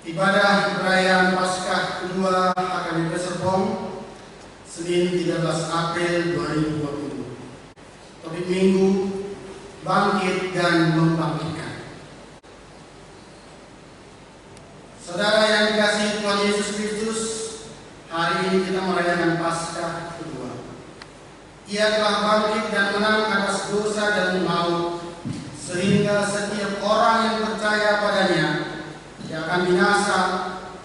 Ibadah perayaan Paskah kedua akan dipersembahkan Senin 13 April 2020. Topik Minggu, bangkit dan membangkitkan. Saudara yang dikasihi Tuhan Yesus Kristus, hari ini kita merayakan Paskah kedua. Ia telah bangkit dan menang atas dosa dan maut, sehingga setiap orang yang percaya padanya tidak akan binasa,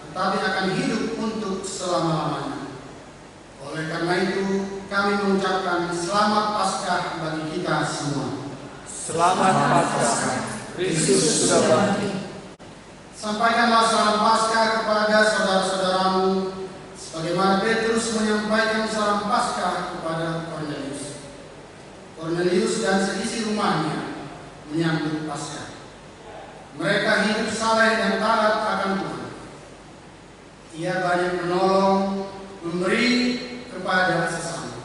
tetapi akan hidup untuk selama-lamanya. Oleh karena itu, kami mengucapkan selamat Paskah bagi kita semua. Selamat Paskah, Kristus sudah bangkit. Sampaikanlah salam Paskah kepada saudara-saudaramu, sebagaimana Petrus menyampaikan salam Paskah kepada Kornelius. Kornelius dan seisi rumahnya menyambut Paskah. Mereka hidup saleh dan taat akan Tuhan. Ia banyak menolong, memberi kepada sesama.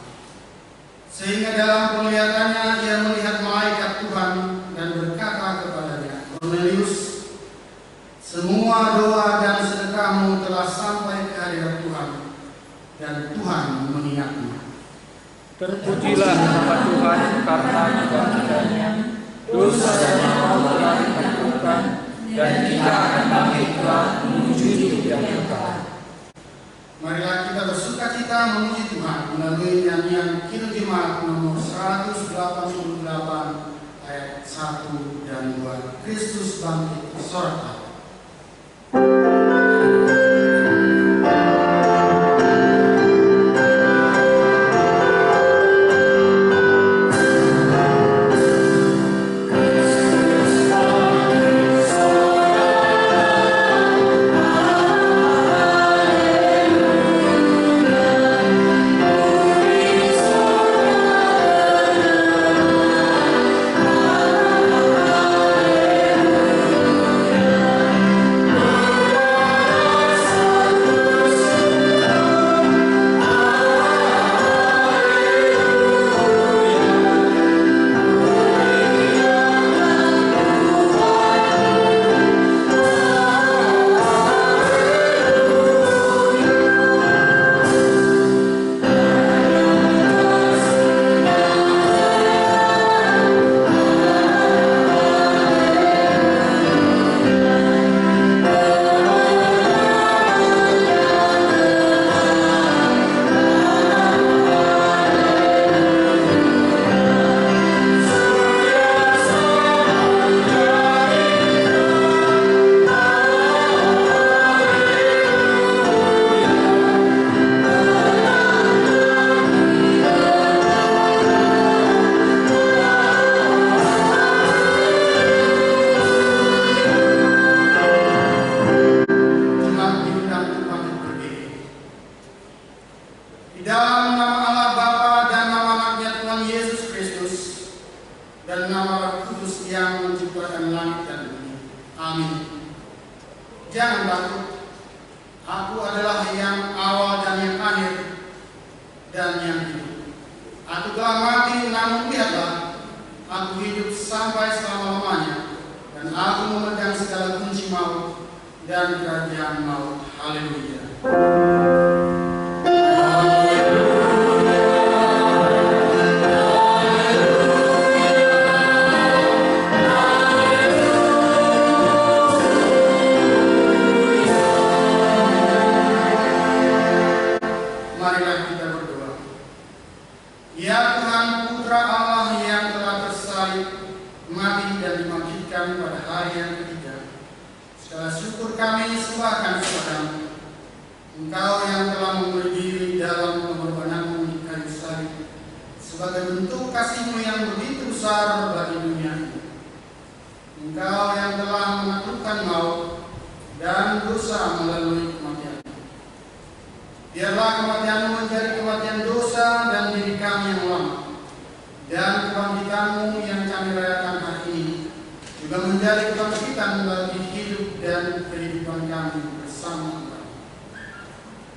Sehingga dalam penglihatannya ia melihat malaikat Tuhan dan berkata kepadanya, Kornelius, semua doa dan sedekahmu telah sampai ke hadirat Tuhan, dan Tuhan mengingatmu. Terpujilah nama Tuhan karena kebangkitannya. Dosa dan maut telah ditaklukkan, dan kita akan bangkitlah menuju hidup yang kekal. Marilah kita bersukacita memuji Tuhan melalui nyanyian Kidung Jemaat nomor 188 ayat 1 dan 2. Kristus bangkit sorak Allah.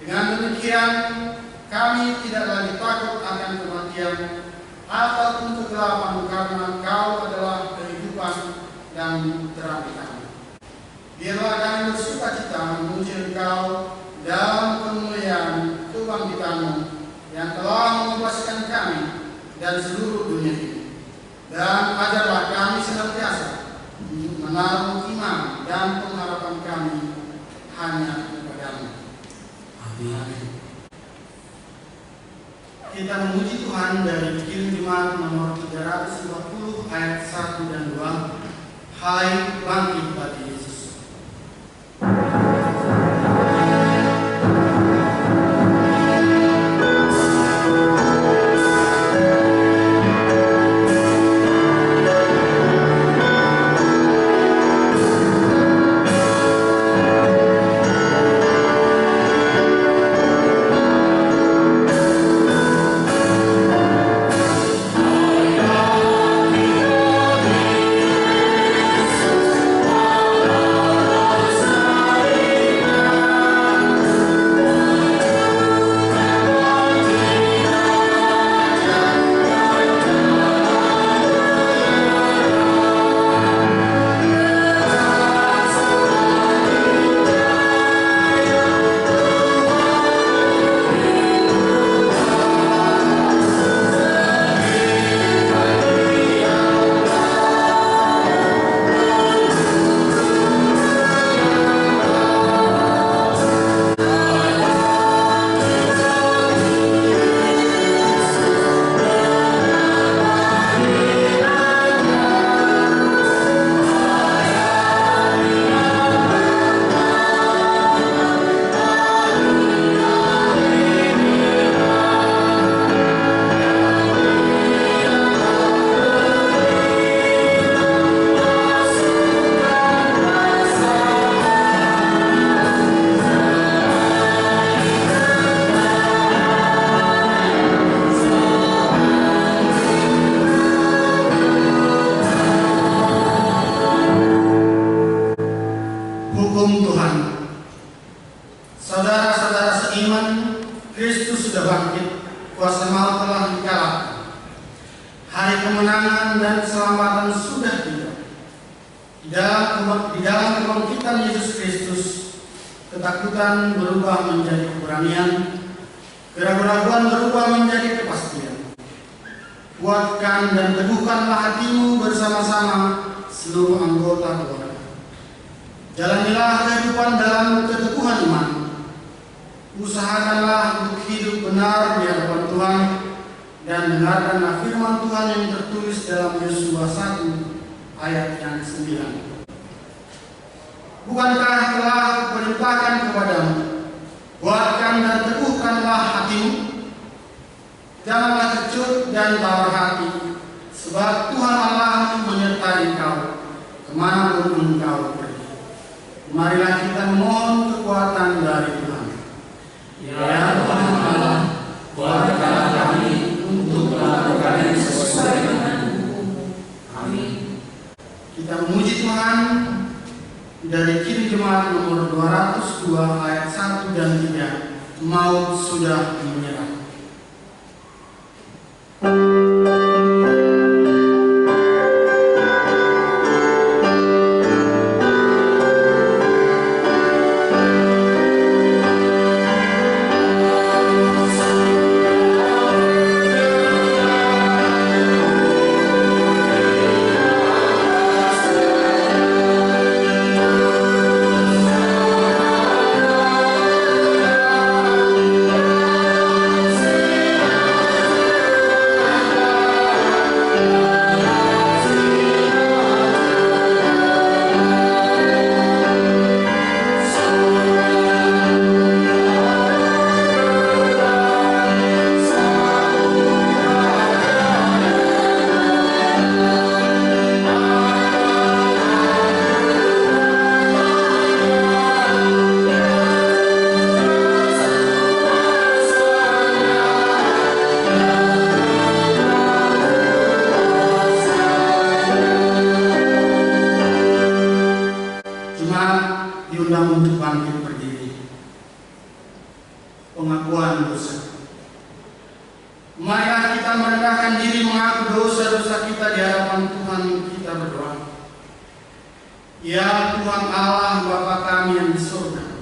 Dengan demikian, kami tidak lagi takut akan kematian ataupun kegelapan, karena Engkau adalah kehidupan dan terang kami. Biarlah kami bersukacita dan seluruh dunia ini. Dan ajarlah kami senantiasa menaruh iman dan pengharapan kami hanya kepadamu. Amin. Kita memuji Tuhan dari Kirim Jemaat nomor 350 ayat 1 dan 2. Hai bangkit bagi Yesus. Ketakutan berubah menjadi keberanian, keraguan-keraguan berubah menjadi kepastian. Kuatkan dan teguhkanlah hatimu bersama-sama seluruh anggota keluarga. Jalanilah kehidupan dalam keteguhan iman. Usahakanlah untuk hidup benar di hadapan Tuhan dan dengarkanlah firman Tuhan yang tertulis dalam Yosua 1 ayat yang 9. Bukankah telah kuperintahkan kepadamu, kuatkan dan teguhkanlah hatimu, janganlah kecut dan tawar hati, sebab Tuhan Allahmu menyertai engkau kemanapun engkau pergi. Marilah kita memohon kekuatan dari Tuhan. Ya Tuhan Allah, kuatkanlah kami untuk melakukan yang sesuai dengan hukum. Amin. Kita memuji Tuhan dari Kirim Jemaat nomor 202 ayat 1 dan 3. Maut sudah menyerah. Ya Tuhan Allah Bapa kami yang di surga,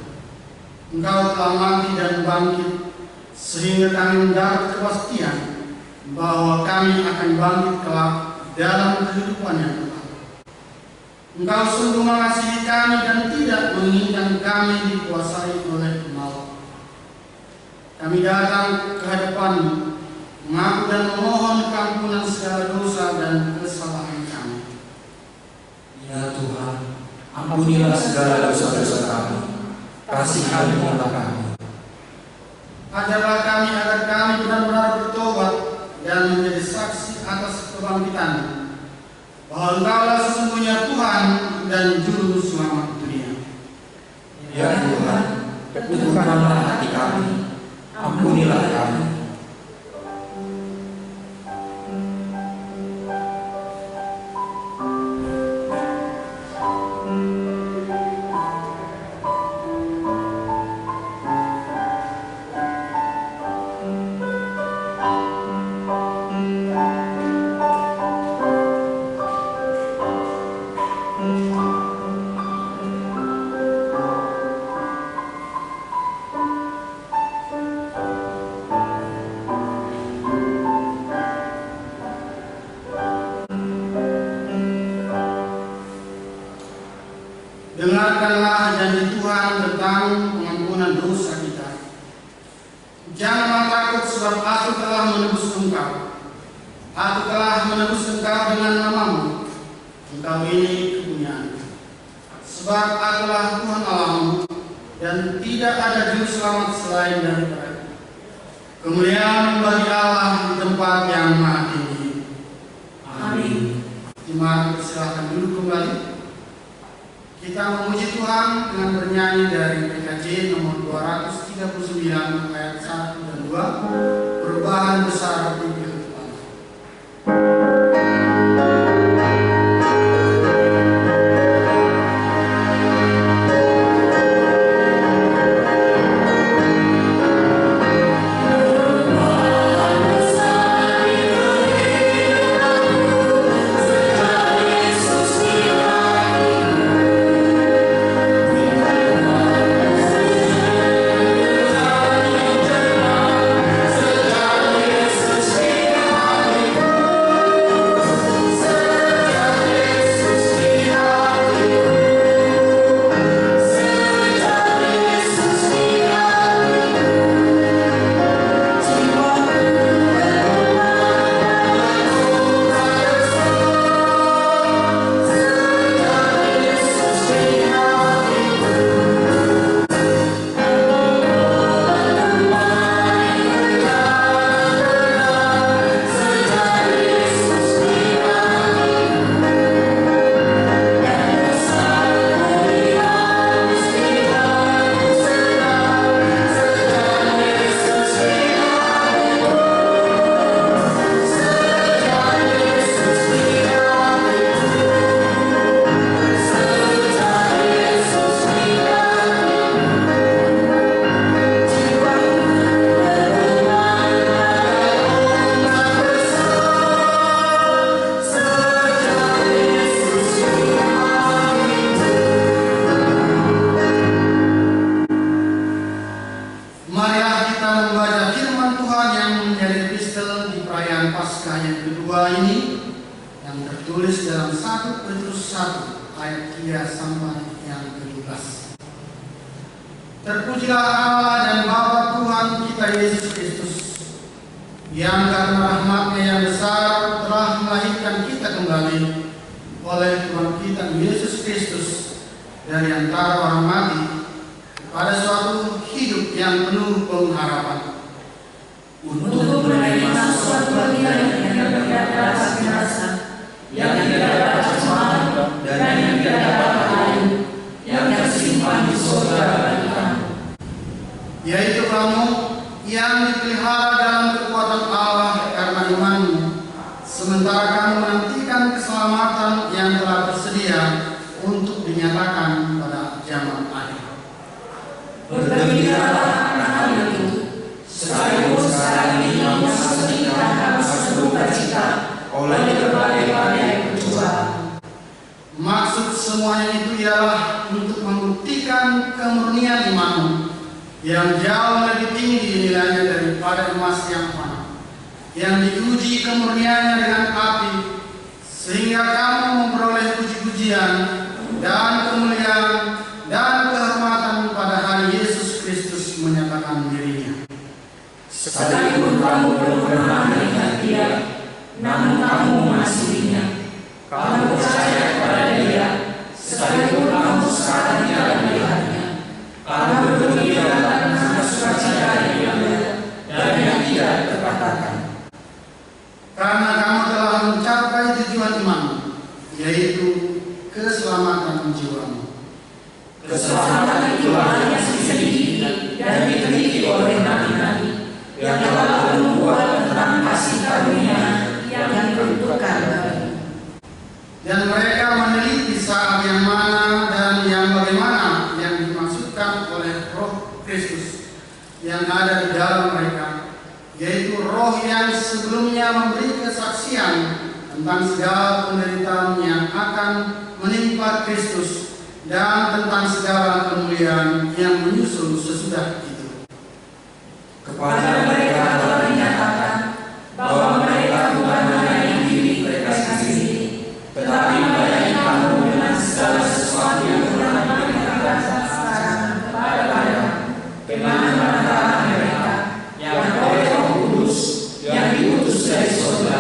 Engkau telah mati dan bangkit, sehingga kami mendapat kepastian bahwa kami akan bangkit kelak dalam kehidupan yang kekal. Engkau sungguh mengasihi kami dan tidak menginginkan kami dikuasai oleh maut. Kami datang ke hadapan-Mu, mengaku dan memohon keampunan segala dosa dan kesalahan kami. Ya Tuhan, ampunilah segala dosa-dosa kami, kasihanilah kami. Ajarlah kami agar kami benar-benar bertobat dan menjadi saksi atas kebangkitan, bahwa Engkaulah sesungguhnya Tuhan dan Juru Selamat dunia. Ya Tuhan, teguhkanlah hati kami, ampunilah kami. Dengarkanlah janji Tuhan tentang pengampunan dosa kita. Janganlah takut, sebab Aku telah menebus engkau. Aku telah menebus engkau dengan nama-Mu. Engkau ini kepunyaan. Sebab Akulah Tuhan Allahmu, dan tidak ada juru selamat selain daripada. Kemuliaan bagi Allah di tempat yang maha tinggi. Amin. Jemaat silakan duduk kembali. Kita memuji Tuhan dengan bernyanyi dari PKJ nomor 239 ayat 1 dan 2, perubahan besar di kehidupan. Terpujilah Allah dan Bapa Tuhan kita Yesus Kristus, yang karena rahmat-Nya yang besar telah melahirkan kita kembali oleh Tuhan kita Yesus Kristus dari antara orang mati pada suatu hidup yang penuh pengharapan, untuk menerima suatu bagian yang tidak dapat binasa, yang tidak dapat cemaran, dan yang tidak dapat air, yang tersimpan di surga bagi kamu, yaitu kamu yang dipelihara dalam kekuatan Allah karena imanmu, sementara kamu menantikan keselamatan yang telah tersedia untuk dinyatakan pada zaman akhir. bergembiralah akan hal itu, sekalipun sekarang ini memperhatikan rasa duka cita oleh berbagai-bagai percobaan. Maksud semuanya itu ialah untuk membuktikan kemurnian imanmu yang jauh lebih tinggi nilainya daripada emas yang fana, yang diuji kemurniannya dengan api, sehingga kamu memperoleh puji-pujian dan kemuliaan dan kehormatan pada hari Yesus Kristus menyatakan dirinya. Sekalipun kamu belum pernah melihat Dia, namun kamu mengasihinya. Kamu percaya kepada Dia, sekalipun kamu sekarang tidak melihatnya. Kamu bergembira karena sukacita yang ada dan yang tidak terkatakan. Karena kamu telah mencapai tujuan iman, yaitu keselamatan jiwamu. Keselamatan itulah yang diselidiki dan diteliti oleh nabi-nabi yang telah membuat tentang kasih karunia yang diperuntukkan bagimu. Dan mereka meneliti saat yang mana dan yang bagaimana yang dimaksudkan oleh Roh Kristus yang ada di dalam mereka, yaitu Roh yang sebelumnya memberi kesaksian tentang segala penderitaan yang akan menimpa Kristus dan tentang segala kemuliaan yang menyusul sesudah itu. Kepada mereka telah dinyatakan bahwa mereka bukan melayani diri mereka sendiri, tetapi melayani kamu dengan segala sesuatu yang telah diberikan sekarang kepada mereka, dengan antara mereka yang oleh Roh Kudus yang diutus dari surga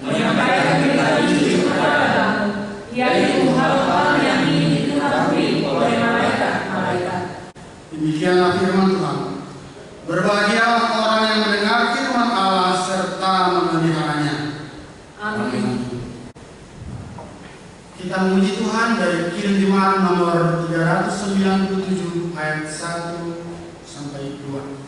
menyampaikan berita Injil kepada kamu, yaitu hal-hal yang ingin diketahui oleh malaikat-malaikat. Demikianlah firman Tuhan. Berbahagialah orang yang mendengar firman Allah serta memeliharanya. Amin. Kita memuji Tuhan dari Kirim Jemaat nomor 397 ayat 1 sampai 2.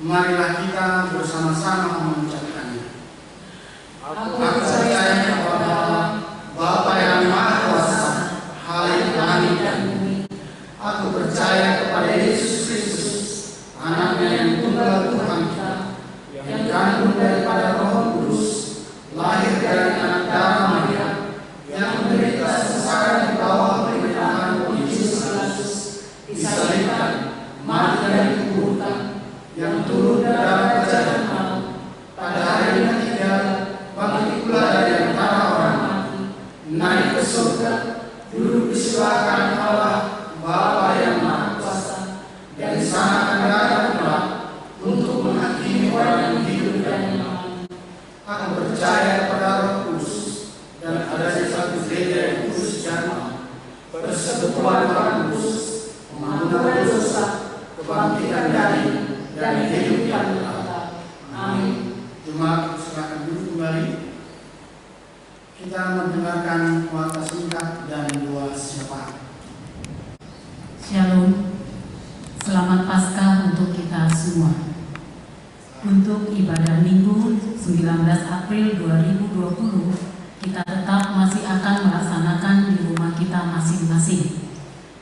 Marilah kita bersama-sama mengucapkannya. Aku percaya kepada Allah, Bapa yang Maha Kuasa, Khalik langit dan bumi. Aku percaya kepada Yesus Kristus, Anaknya yang tunggal Tuhan kita, yang dikandung daripada Roh Kudus, lahir dari anak darah Maria, yang menderita sengsara di bawah pemerintahan Pontius Pilatus, disalibkan, mati dan dikuburkan, yang turun dalam kerajaan maut, pada hari yang ketiga bangkit pula dari antara orang mati, naik ke surga, duduk di sebelah kanan Allah Bapa yang Maha Kuasa, dan di sana akan datang pula untuk menghakimi orang yang hidup dan yang mati. Aku percaya kepada Roh Kudus dan adanya satu gereja yang kudus jamaah, persekutuan orang kudus, pengampunan dosa, kebangkitan dari dan hidup yang kekal. Amin. Jemaat silakan duduk kembali. Kita mendengarkan kuasa singkat dan doa syafaat. Shalom. Selamat Paskah untuk kita semua. Untuk ibadah Minggu 19 April 2020, kita tetap masih akan melaksanakan di rumah kita masing-masing.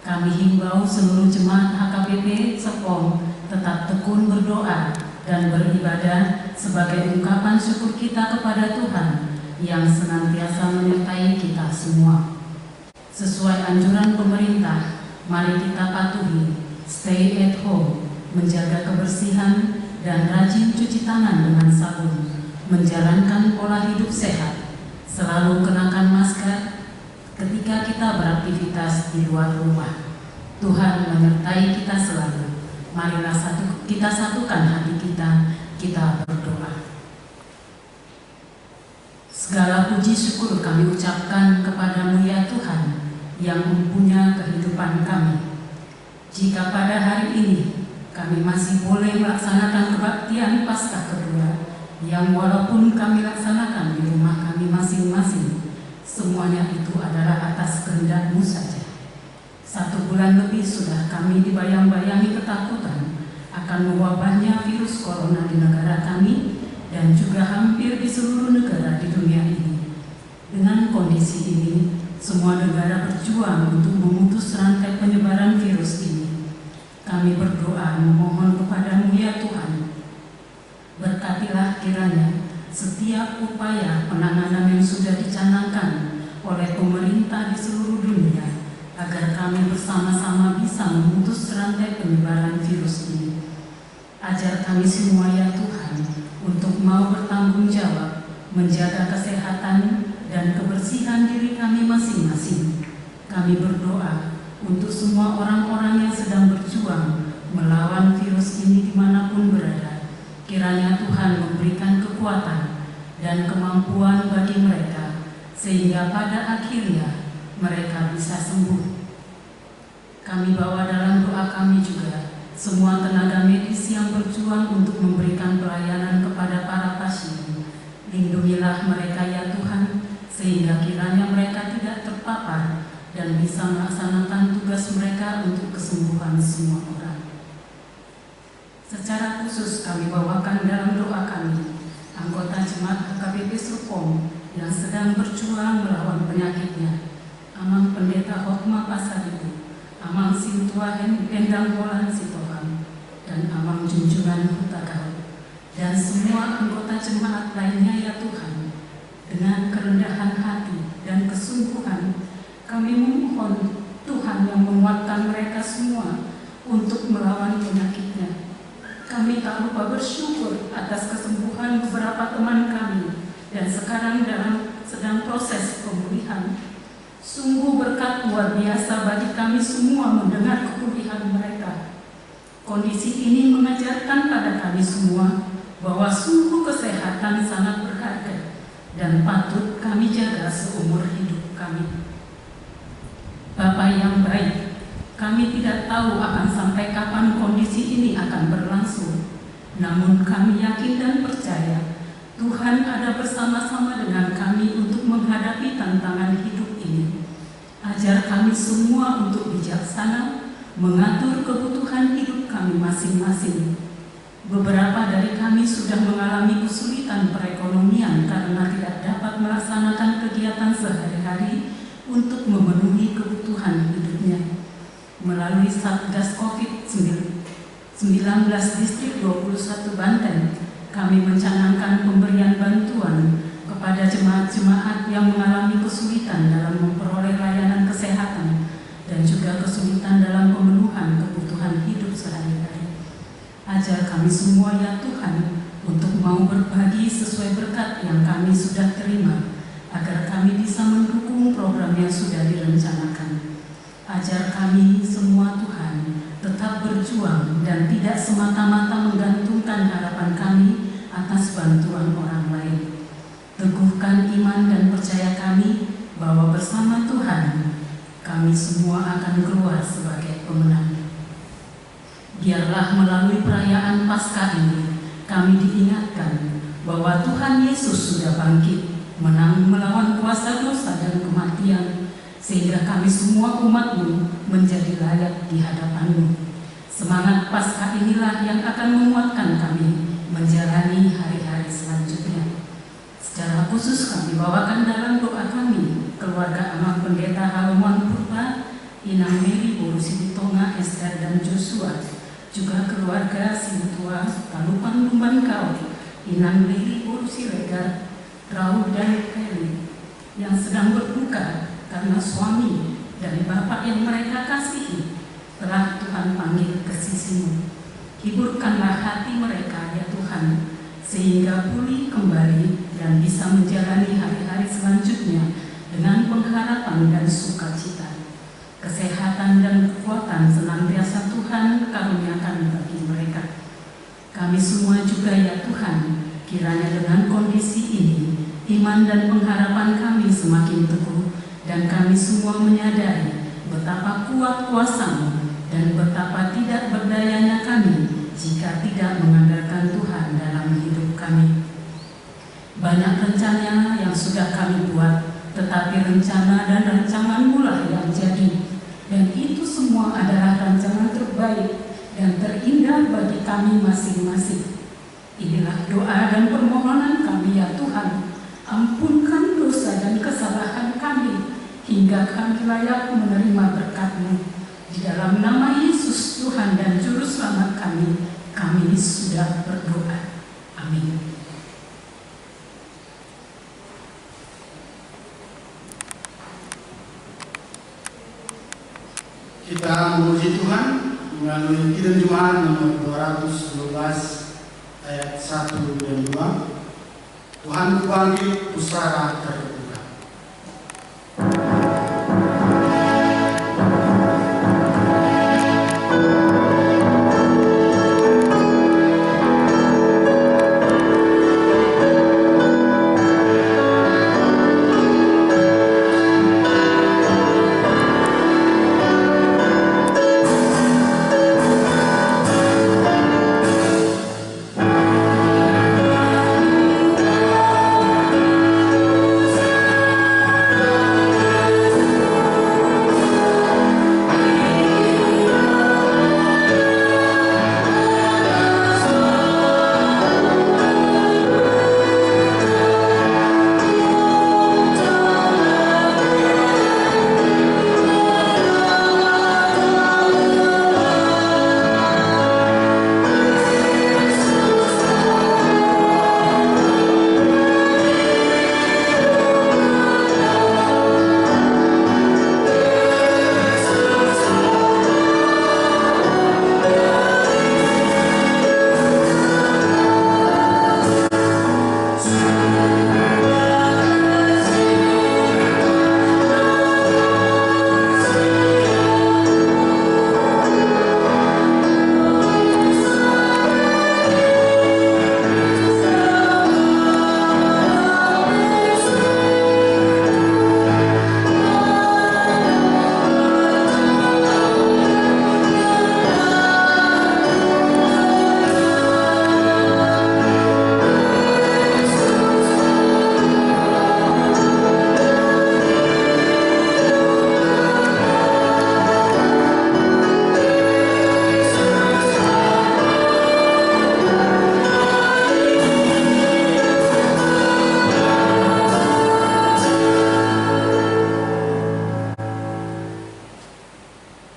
Kami himbau seluruh jemaat HKBP Serpong tetap tekun berdoa dan beribadah sebagai ungkapan syukur kita kepada Tuhan yang senantiasa menyertai kita semua. Sesuai anjuran pemerintah, mari kita patuhi stay at home, menjaga kebersihan dan rajin cuci tangan dengan sabun, menjalankan pola hidup sehat, selalu kenakan masker ketika kita beraktivitas di luar rumah. Tuhan menyertai kita selalu. Marilah kita satukan hati kita berdoa. Segala puji syukur kami ucapkan kepadamu ya Tuhan, yang mempunyai kehidupan kami. Jika pada hari ini kami masih boleh melaksanakan kebaktian Paskah kedua, yang walaupun kami laksanakan di rumah kami masing-masing, semuanya itu adalah atas kehendak-Mu saja. 1 bulan lebih sudah kami dibayang-bayangi ketakutan akan mewabahnya virus corona di negara kami dan juga hampir di seluruh negara di dunia ini. Dengan kondisi ini, semua negara berjuang untuk memutus rantai penyebaran virus ini. Kami berdoa memohon kepada-Mu ya Tuhan. Berkatilah kiranya setiap upaya penanganan yang sudah dicanangkan oleh pemerintah di seluruh dunia, agar kami bersama-sama bisa memutus rantai penyebaran virus ini. Ajar kami semua ya Tuhan untuk mau bertanggung jawab, menjaga kesehatan dan kebersihan diri kami masing-masing. Kami berdoa untuk semua orang-orang yang sedang berjuang melawan virus ini dimanapun berada. Kiranya Tuhan memberikan kekuatan dan kemampuan bagi mereka, sehingga pada akhirnya mereka bisa sembuh. Kami bawa dalam doa kami juga semua tenaga medis yang berjuang untuk memberikan pelayanan kepada para pasien. Lindungilah mereka ya Tuhan, sehingga kiranya mereka tidak terpapar dan bisa melaksanakan tugas mereka untuk kesembuhan semua orang. Secara khusus kami bawakan dalam doa kami anggota Jemaat HKBP Serpong yang sedang berjuang melawan penyakitnya, Amang Pendeta Hotma Pasaribu, Amang Sintua Endang Bolan Sitohang, dan Amang Junjungan Hutagaul, dan semua anggota jemaat lainnya ya Tuhan. Dengan kerendahan hati dan kesungguhan, kami memohon Tuhan yang menguatkan mereka semua untuk melawan penyakitnya. Kami tak lupa bersyukur atas kesembuhan beberapa teman kami, dan sekarang sedang proses pemulihan. Sungguh berkat luar biasa bagi kami semua mendengar kepulihan mereka. Kondisi ini mengajarkan pada kami semua bahwa sungguh kesehatan sangat berharga dan patut kami jaga seumur hidup kami. Bapa yang baik, kami tidak tahu akan sampai kapan kondisi ini akan berlangsung. Namun kami yakin dan percaya Tuhan ada bersama-sama dengan kami untuk menghadapi tantangan hidup ini. Ajar kami semua untuk bijaksana mengatur kebutuhan hidup kami masing-masing. Beberapa dari kami sudah mengalami kesulitan perekonomian karena tidak dapat melaksanakan kegiatan sehari-hari untuk memenuhi kebutuhan hidupnya. Melalui Satgas COVID-19 Distrik 21 Banten, kami mencanangkan pemberian bantuan kepada jemaat-jemaat yang mengalami kesulitan dalam memperoleh layanan kesehatan dan juga kesulitan dalam pemenuhan kebutuhan hidup sehari-hari. Ajar kami semua ya Tuhan untuk mau berbagi sesuai berkat yang kami sudah terima, agar kami bisa mendukung program yang sudah direncanakan. Ajar kami semua Tuhan tetap berjuang dan tidak semata-mata menggantungkan harapan kami atas bantuan orang lain. Teguhkan iman dan percaya kami bahwa bersama Tuhan kami semua akan keluar sebagai pemenang. Biarlah melalui perayaan Paskah ini kami diingatkan bahwa Tuhan Yesus sudah bangkit, menang melawan kuasa dosa dan kematian, sehingga kami semua umat-Mu menjadi layak di hadapan-Mu. Semangat Paskah inilah yang akan menguatkan kami menjalani hari-hari selanjutnya. Secara khusus kami bawakan dalam doa kami keluarga Amang Pendeta Haloman Purba, Inang Mary Borusi Tonga, Esther dan Joshua, juga keluarga Sintua Talupan Lumban Kau, Inang Mary Borusi Regar, Raul dan Kelly yang sedang berduka karena suami dan bapak yang mereka kasihi telah Tuhan panggil ke sisi-Mu. Hiburkanlah hati mereka ya Tuhan, sehingga pulih kembali dan bisa menjalani hari-hari selanjutnya dengan pengharapan dan sukacita. Kesehatan dan kekuatan senantiasa Tuhan karuniakan bagi mereka. Kami semua juga ya Tuhan, kiranya dengan kondisi ini, iman dan pengharapan kami semakin teguh, dan kami semua menyadari betapa kuat kuasa-Mu dan betapa tidak berdayanya kami jika tidak mengandalkan Tuhan dalam hidup kami. Banyak rencana yang sudah kami buat, tetapi rencana dan rancangan-Mu lah yang jadi. Dan itu semua adalah rancangan terbaik dan terindah bagi kami masing-masing. Inilah doa dan permohonan kami ya Tuhan. Ampunkan dosa dan kesalahan kami, hingga kami layak menerima berkat-Mu. Di dalam nama Yesus Tuhan dan Juru Selamat kami sudah berdoa. Amin. Kita memuji Tuhan melalui Kidung Jumat nomor 212 ayat 1 dan 2. Tuhan kubangkit pusara terbuka.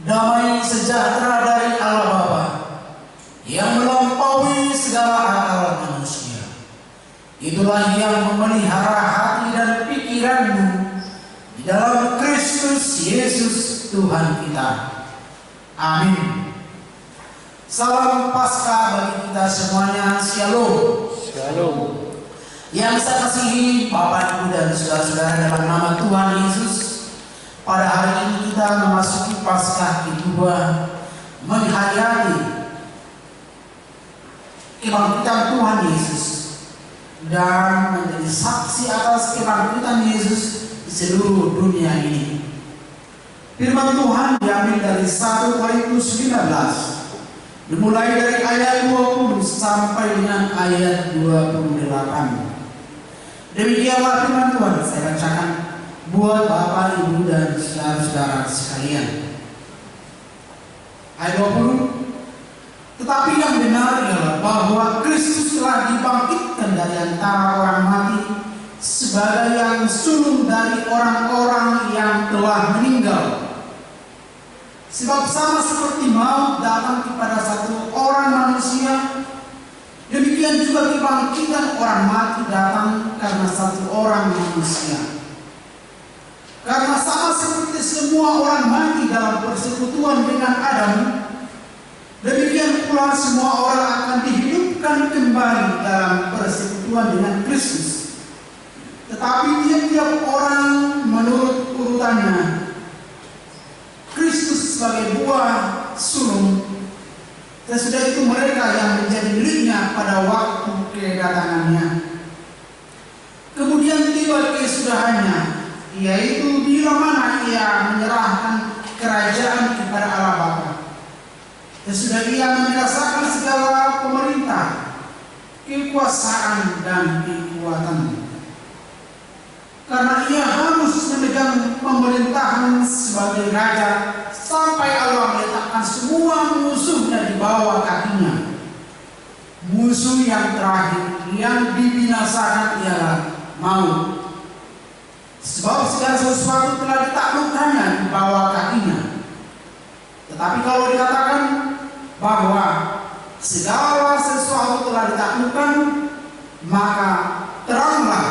Damai sejahtera dari Allah Bapa yang melampaui segala akal manusia, itulah yang memelihara hati dan pikiranmu di dalam Kristus Yesus Tuhan kita. Amin. Salam Paskah bagi kita semuanya. Shalom. Shalom. Yang saya kasihi Bapak, Ibu, dan saudara-saudara dalam nama Tuhan Yesus, pada hari ini kita memasuki Paskah kedua, menghayati kebangkitan Tuhan Yesus dan menjadi saksi atas kebangkitan Yesus di seluruh dunia ini. Firman Tuhan diambil dari 1 Korintus 15, dimulai dari ayat 20 sampai dengan ayat 28. Demikianlah firman Tuhan, saya bacakan buat Bapak, Ibu, dan saudara-saudara sekalian. Ayat 20. Tetapi yang benar ialah bahwa Kristus telah dibangkitkan dari antara orang mati sebagai yang sulung dari orang-orang yang telah meninggal. Sebab sama seperti maut datang kepada satu orang manusia, demikian Demikian juga kebangkitan orang mati datang karena satu orang manusia. Karena sama seperti semua orang mati dalam persekutuan dengan Adam, demikian pula semua orang akan dihidupkan kembali dalam persekutuan dengan Kristus. Tetapi tiap-tiap orang menurut urutannya. Kristus sebagai buah sulung, sesudah itu mereka yang menjadi miliknya pada waktu kedatangannya. Kemudian tiba kesudahannya, yaitu bila mana ia menyerahkan kerajaan kepada Allah Bapa. Sesudah ia menerasakan segala pemerintah, kekuasaan dan kekuatan. Karena ia harus memegang pemerintahan sebagai raja sampai Allah meletakkan semua musuhnya di bawah kakinya. Musuh yang terakhir yang dibinasakan ialah maut. Sebab segala sesuatu telah ditaklukkannya di bawah kakinya. Tetapi kalau dikatakan bahwa segala sesuatu telah ditaklukkan, maka teranglah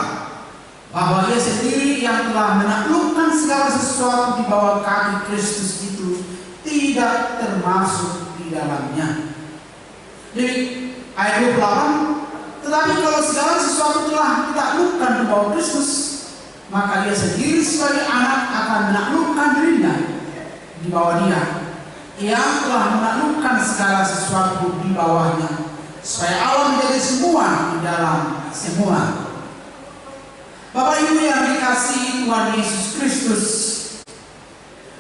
bahwa ia sendiri yang telah menaklukkan segala sesuatu di bawah kaki Kristus itu tidak termasuk di dalamnya. Jadi ayat 28, tetapi kalau segala sesuatu telah ditaklukkan di bawah Kristus, maka ia sendiri sebagai anak akan menaklukkan dirinya di bawah Dia yang telah menaklukkan segala sesuatu di bawahnya, supaya Allah menjadi semua di dalam semua. Bapak Ibu yang dikasihi Tuhan Yesus Kristus,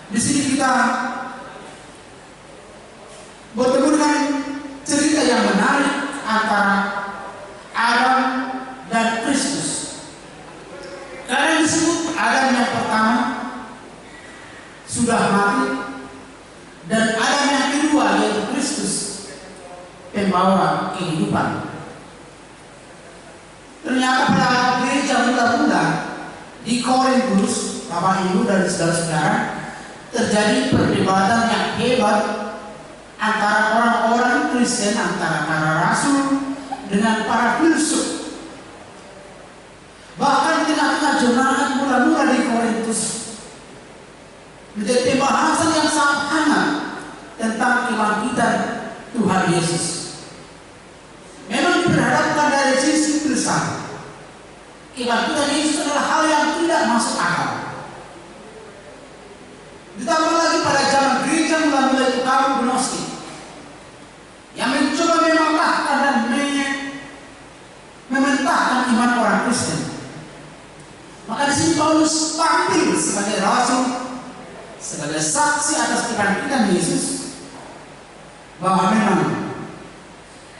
di sini kita bertemu dengan cerita yang menarik antara Adam dan Kristus. Karena disebut Adam yang pertama sudah mati, dan Adam yang kedua yaitu Kristus, pembawa kehidupan. Ternyata pada gereja muda-muda di Korintus, Bapak Ibu dan saudara-saudara, terjadi perdebatan yang hebat antara orang-orang Kristen, antara para rasul dengan para filsuf. Bahkan di tengah-tengah jemaat muda-muda di Korintus menjadi pembahasan yang sangat hangat tentang kebangkitan Tuhan Yesus. Memang diperhadapkan dari sisi filsafat, kebangkitan Yesus adalah hal yang tidak masuk akal. Ditambah lagi pada zaman gereja mula-mula itu kaum gnostik yang mencoba mematahkan dan mementahkan iman orang Kristen. Maka di sini Paulus tampil sebagai rasul, sebagai saksi atas kebangkitan Yesus, bahwa memang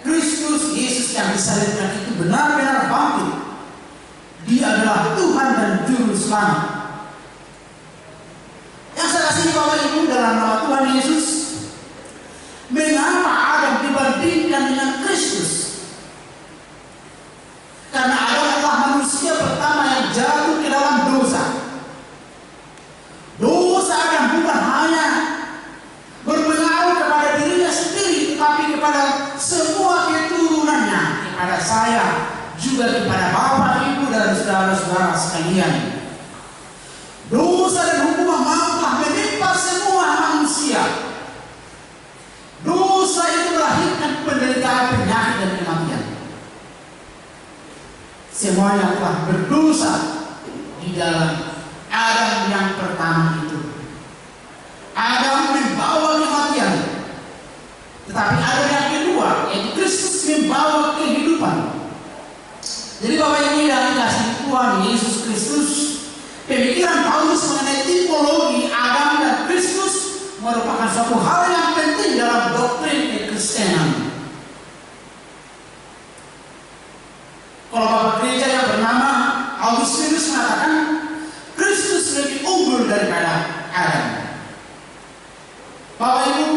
Kristus Yesus yang disalibkan itu benar-benar bangkit. Dia adalah Tuhan dan Juru Selamat. Yang saya kasih Bapak Ibu dalam nama Tuhan Yesus, mengapa Adam dibandingkan dengan Kristus? Karena Adam adalah manusia pertama yang jatuh ke dalam dosa. Dosa Adam bukan hanya berpengaruh kepada dirinya sendiri, tetapi kepada semua keturunannya, kepada saya, juga kepada Bapak, Ibu, dan saudara-saudara sekalian. Dosa dan hukuman maut telah menimpa semua manusia. Dosa itu melahirkan penderitaan, penyakit, dan kematian. Semuanya telah berdosa di dalam Adam yang pertama itu. Adam membawa kematian, tetapi Adam yang kedua yaitu Kristus membawa kehidupan. Jadi Bapak Ibu yang dikasihi Tuhan Yesus Kristus, pemikiran Paulus mengenai tipologi Adam dan Kristus merupakan suatu hal yang penting dalam doktrin kekristenan. Kalau Bapak gereja yang bernama Augustinus mengatakan Kristus lebih unggul daripada Adam. Bapak Ibu,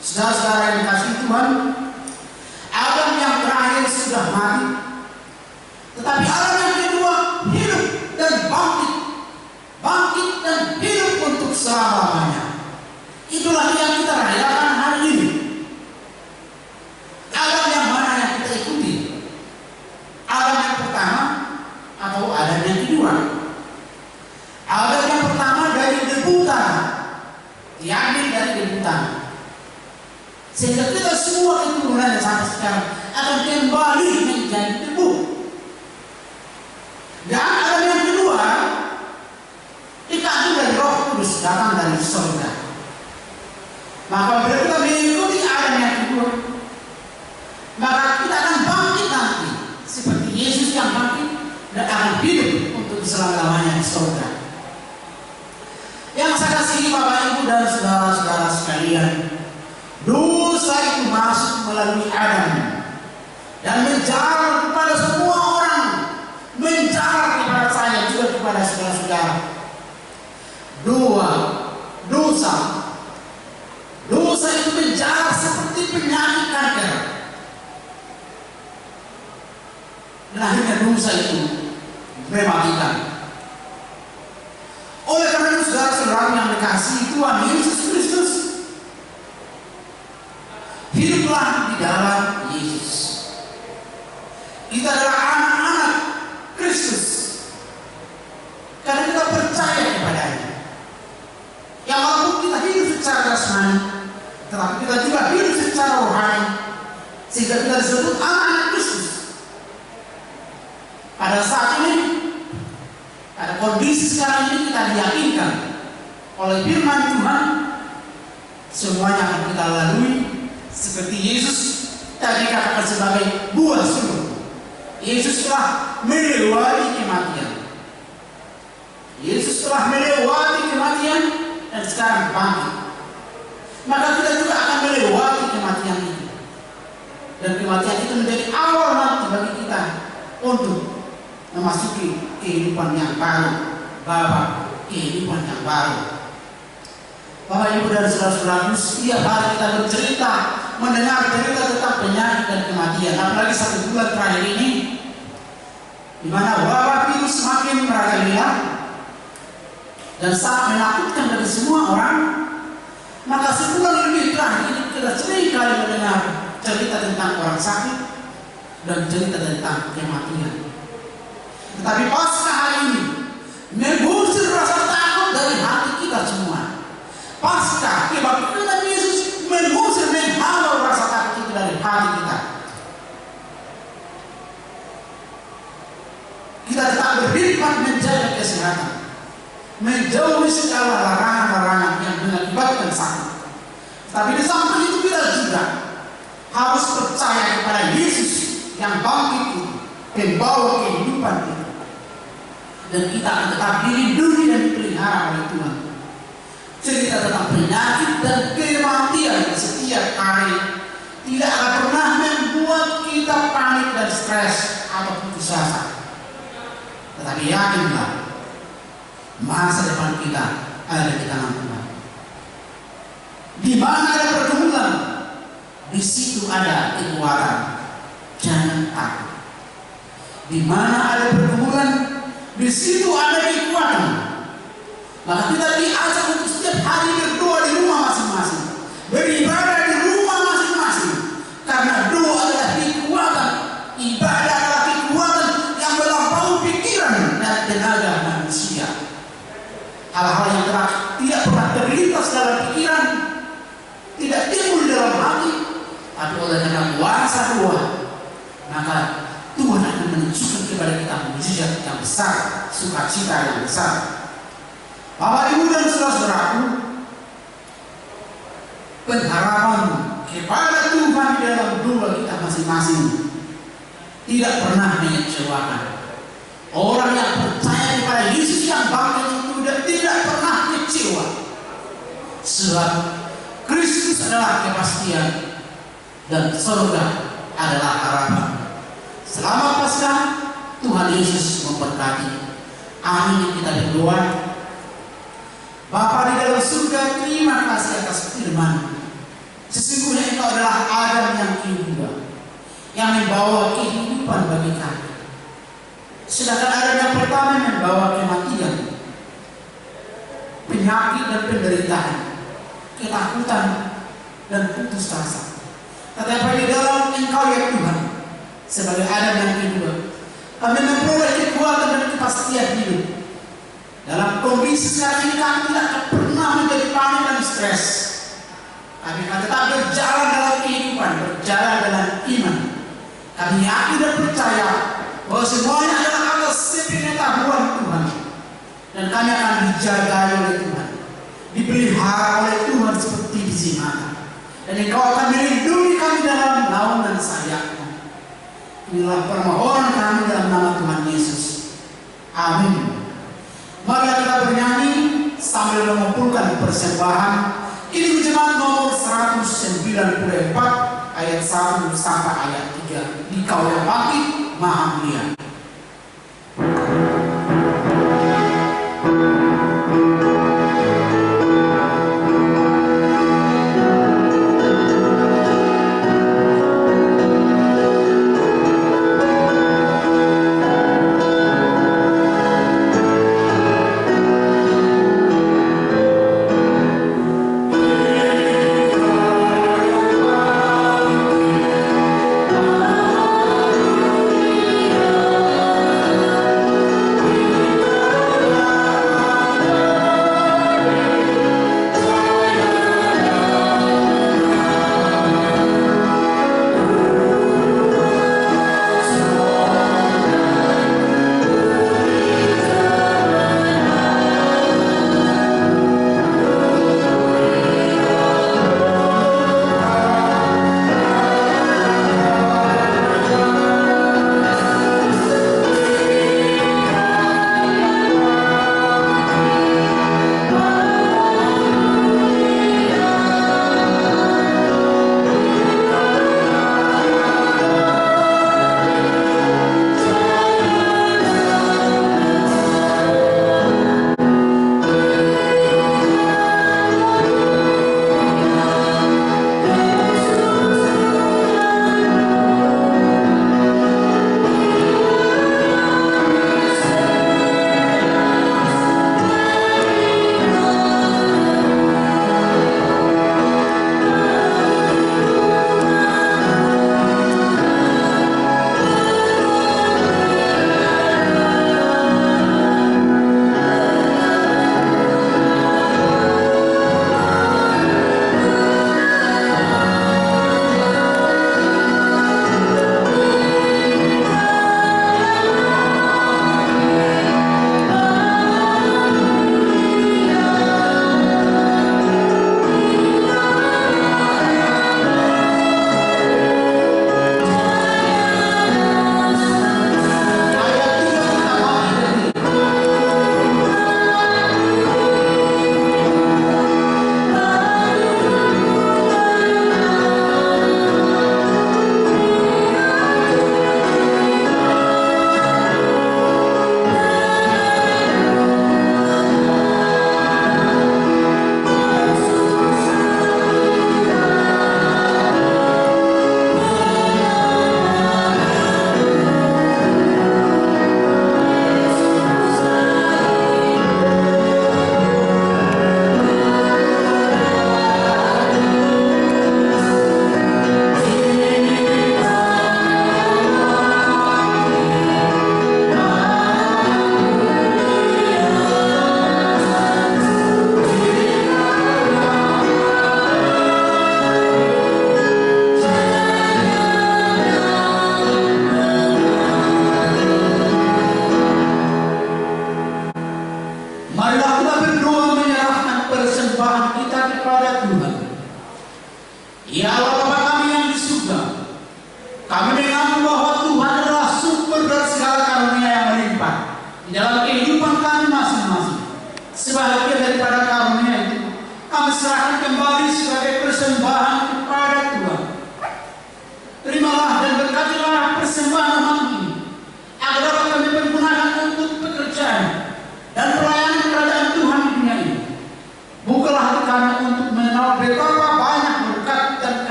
saudara-saudara yang dikasihi Tuhan, Adam yang terakhir sudah mati, tetapi Adam yang kedua hidup dan bangkit dan hidup untuk selama-lamanya. Itulah yang kita rayakan hari ini. Adam yang mana yang kita ikuti? akan kembali menjadi debu. Dan Adam yang kedua dikandung dari Roh Kudus, datang dari surga. Maka bila kita mengikuti Adam yang kedua, maka kita akan bangkit nanti seperti Yesus yang bangkit dan akan hidup untuk selama-lamanya di surga. Yang saya kasihi Bapak Ibu dan saudara-saudara sekalian, dosa itu masuk melalui Adam dan menjalar kepada semua orang, menjalar kepada saya juga kepada saudara-saudara. Dosa itu menjalar seperti penyakit kanker. Dan akhirnya dosa itu mematikan. Oleh karena itu saudara-saudara yang dikasihi Tuhan Yesus Kristus, hiduplah di dalam Yesus. Kita adalah anak-anak Kristus karena kita percaya kepadanya. Yang walaupun kita hidup secara jasmani, tetapi kita juga hidup secara rohani, sehingga kita disebut anak-anak Kristus. Pada saat ini, pada kondisi sekarang ini, kita diyakinkan oleh firman Tuhan, semuanya akan kita lalui seperti Yesus tadi katakan sebagai buah sulur. Yesus telah melewati kematian. Yesus telah melewati kematian dan sekarang bangkit. Maka kita juga akan melewati kematian itu. Dan kematian itu menjadi awal nanti bagi kita untuk memasuki kehidupan yang baru, kehidupan yang baru. Bapak Ibu dan saudara-saudara, setiap hari kita bercerita, mendengar cerita tentang penyakit dan kematian. Apalagi 1 bulan terakhir ini, di mana wabah virus semakin merajalela dan sangat menakutkan bagi semua orang. Maka sebulan lebih terakhir ini kita sering kali mendengar cerita tentang orang sakit dan cerita tentang kematian. Tetapi pasca hari ini mengusir rasa takut dari hati kita semua. Pasca kebangkitan Yesus mengusir, menghalau rasa takut itu dari hati kita. Kita tetap berkhidmat menjaga kesehatan, menjauhi segala larangan-larangan yang mengakibatkan sakit. Tapi di samping itu kita juga harus percaya kepada Yesus yang bangkit itu, pembawa kehidupan itu. Dan kita akan tetap dilindungi dan dipelihara oleh Tuhan. Cerita tentang penyakit dan kematian setiap hari tidak akan pernah membuat kita panik dan stres atau putus asa. Tetapi yakinlah, masa depan kita ada di tangan Tuhan. Di mana ada pergumulan, di situ ada kekuatan. Jangan takut. Di mana ada pergumulan, di situ ada kekuatan. Maka kita diajak untuk setiap hari berdoa di rumah masing-masing, beribadah di rumah masing-masing, karena doa adalah kekuatan, ibadah adalah kekuatan yang melampaui pikiran dan tenaga manusia. Hal-hal yang tidak pernah terlintas dalam pikiran, tidak timbul dalam hati, tapi oleh karena kuasa doa, maka Tuhan akan menunjukkan kepada kita mukjizat yang besar, sukacita yang besar. Bapak Ibu dan saudara-saudaraku, pengharapan kepada Tuhan di dalam doa kita masing-masing tidak pernah mengecewakan. Orang yang percaya kepada Yesus yang bangkit itu tidak pernah kecewa. Sebab Kristus adalah kepastian dan surga adalah harapan. Selamat Paskah, Tuhan Yesus memberkati. Amin. Kita berdoa. Bapa di dalam surga, terima kasih atas firman. Sesungguhnya Engkau adalah Adam yang kedua, yang membawa kehidupan bagi kami. Sedangkan Adam yang pertama membawa kematian, penyakit dan penderitaan, ketakutan dan putus asa. Tetapi di dalam Engkau ya Tuhan, sebagai Adam yang kedua, kami memperoleh kekuatan dan kepastian hidup. Dalam kondisi sekarang ini kami tidak pernah menjadi panik dan stres. Kami akan tetap berjalan dalam kehidupan, berjalan dalam iman, Kami yakin dan percaya bahwa semuanya adalah atas sepengetahuan Tuhan, dan kami akan dijaga oleh Tuhan, dipelihara oleh Tuhan seperti di singa. Dan Engkau akan melindungi kami dalam naungan sayap-Mu. Inilah permohonan kami dalam nama Tuhan Yesus. Amin. Mari kita bernyanyi sambil mengumpulkan persembahan. Ini jemaat nomor 194 ayat 1 sampai ayat 3. Dikau yang bangkit Maha Mulia.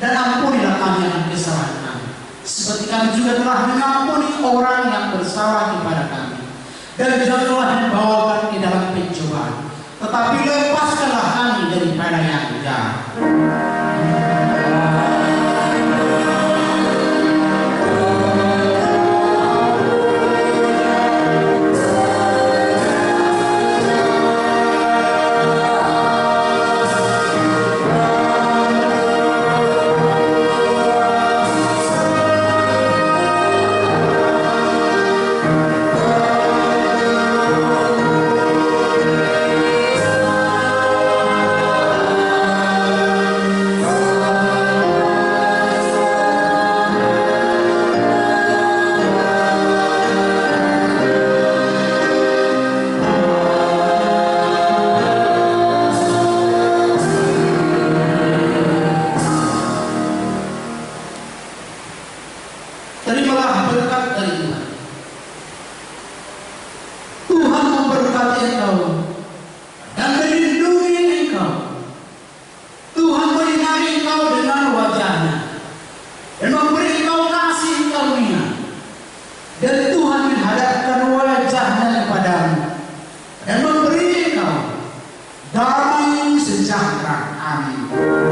dan ampunilah kami akan kesalahan kami, seperti kami juga telah mengampuni orang yang bersalah kepada kami. Dan janganlah membawa kami dalam pencobaan, tetapi lepaskanlah kami daripada yang jahat. Terimalah berkat dari Tuhan. Tuhan memberkati engkau dan melindungi engkau. Tuhan menyinari engkau dengan wajah-Nya dan memberi engkau kasih karunia. Dan Tuhan menghadapkan wajah-Nya kepadamu dan memberi engkau damai sejahtera. Amin.